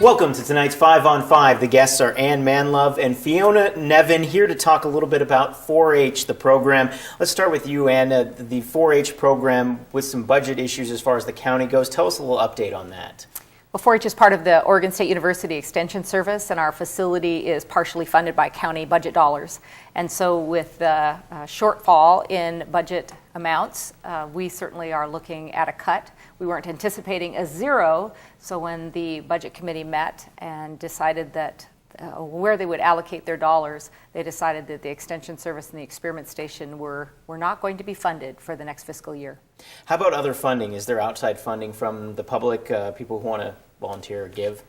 Welcome to tonight's 5 on 5. The guests are Ann Manlove and Fiona Nevin, here to talk a little bit about 4-H, the program. Let's start with you, Ann. The 4-H program with some budget issues as far as the county goes. Tell us a little update on that. Well, 4-H is part of the Oregon State University Extension Service, and our facility is partially funded by county budget dollars. And so with the shortfall in budget amounts, we certainly are looking at a cut. We weren't anticipating a zero, so when the budget committee met and decided that where they would allocate their dollars, they decided that the Extension Service and the Experiment Station were not going to be funded for the next fiscal year. How about other funding? Is there outside funding from the public, people who want to volunteer or give?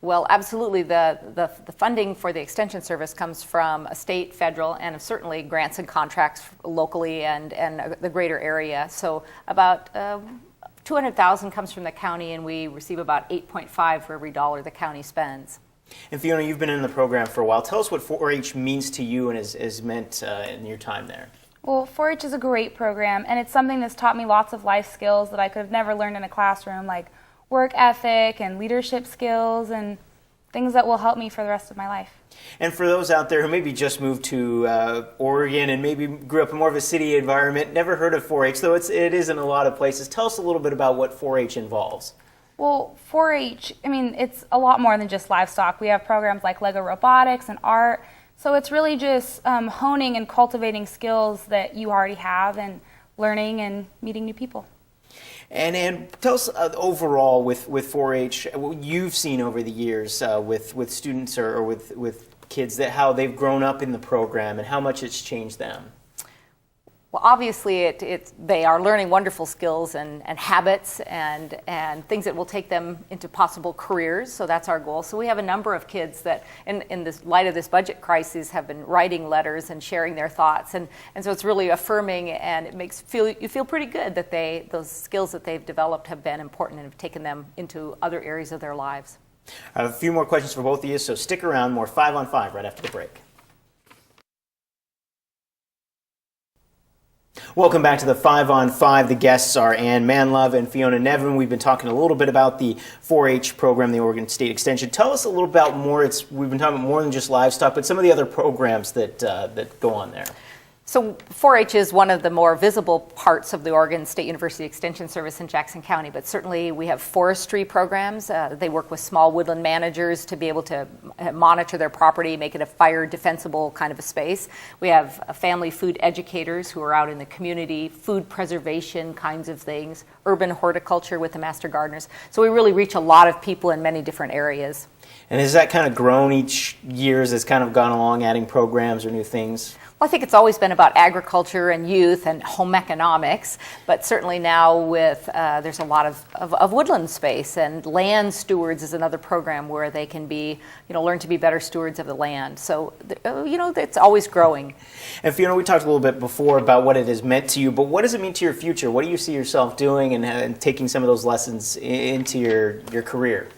Well, absolutely. The funding for the Extension Service comes from a state, federal, and certainly grants and contracts locally and the greater area. So about $200,000 comes from the county, and we receive about $8.5 for every dollar the county spends. And Fiona, you've been in the program for a while. Tell us what 4-H means to you and has meant in your time there. Well, 4-H is a great program, and it's something that's taught me lots of life skills that I could have never learned in a classroom, like work ethic and leadership skills and things that will help me for the rest of my life. And for those out there who maybe just moved to Oregon and maybe grew up in more of a city environment, never heard of 4-H, though it is in a lot of places. Tell us a little bit about what 4-H involves. Well, 4-H, it's a lot more than just livestock. We have programs like Lego robotics and art. So it's really just honing and cultivating skills that you already have and learning and meeting new people. And tell us overall with 4-H, what you've seen over the years with students or with kids, that how they've grown up in the program and how much it's changed them. Well, obviously, they are learning wonderful skills and habits and things that will take them into possible careers, so that's our goal. So we have a number of kids that, in this light of this budget crisis, have been writing letters and sharing their thoughts, and so it's really affirming, and it makes you feel pretty good that those skills that they've developed have been important and have taken them into other areas of their lives. I have a few more questions for both of you, so stick around. More 5 on 5 right after the break. Welcome back to the 5 on 5. The guests are Ann Manlove and Fiona Nevin. We've been talking a little bit about the 4-H program, the Oregon State Extension. Tell us a little about more. We've been talking about more than just livestock, but some of the other programs that go on there. So 4-H is one of the more visible parts of the Oregon State University Extension Service in Jackson County, but certainly we have forestry programs. They work with small woodland managers to be able to monitor their property, make it a fire defensible kind of a space. We have family food educators who are out in the community, food preservation kinds of things, urban horticulture with the master gardeners. So we really reach a lot of people in many different areas. And has that kind of grown each year as it's kind of gone along, adding programs or new things? Well, I think it's always been about agriculture and youth and home economics, but certainly now with there's a lot of woodland space, and land stewards is another program where they can be, learn to be better stewards of the land. So, it's always growing. And Fiona, we talked a little bit before about what it has meant to you, but what does it mean to your future? What do you see yourself doing and taking some of those lessons into your career?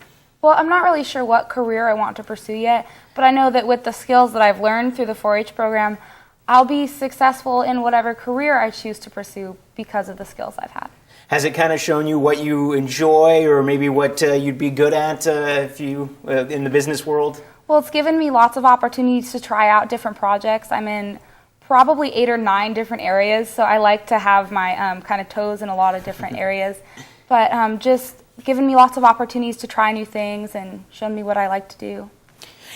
Well, I'm not really sure what career I want to pursue yet, but I know that with the skills that I've learned through the 4-H program, I'll be successful in whatever career I choose to pursue because of the skills I've had. Has it kind of shown you what you enjoy or maybe what you'd be good at if you in the business world? Well, it's given me lots of opportunities to try out different projects. I'm in probably 8 or 9 different areas, so I like to have my kind of toes in a lot of different areas. But just given me lots of opportunities to try new things and shown me what I like to do.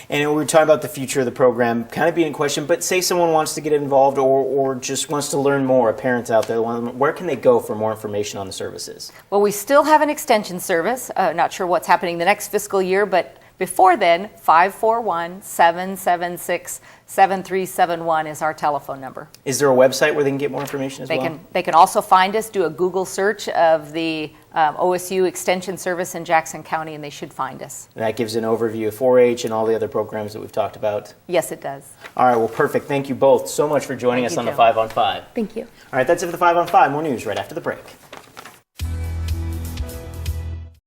And we were talking about the future of the program kind of being in question, but say someone wants to get involved or just wants to learn more, a parent out there, where can they go for more information on the services? Well, we still have an extension service. Not sure what's happening the next fiscal year, but before then, 541-776-7371 is our telephone number. Is there a website where they can get more information as well? They can also find us, do a Google search of the OSU Extension Service in Jackson County, and they should find us. And that gives an overview of 4-H and all the other programs that we've talked about? Yes, it does. All right, well, perfect. Thank you both so much for joining us on the 5 on 5. Thank you. All right, that's it for the 5 on 5. More news right after the break.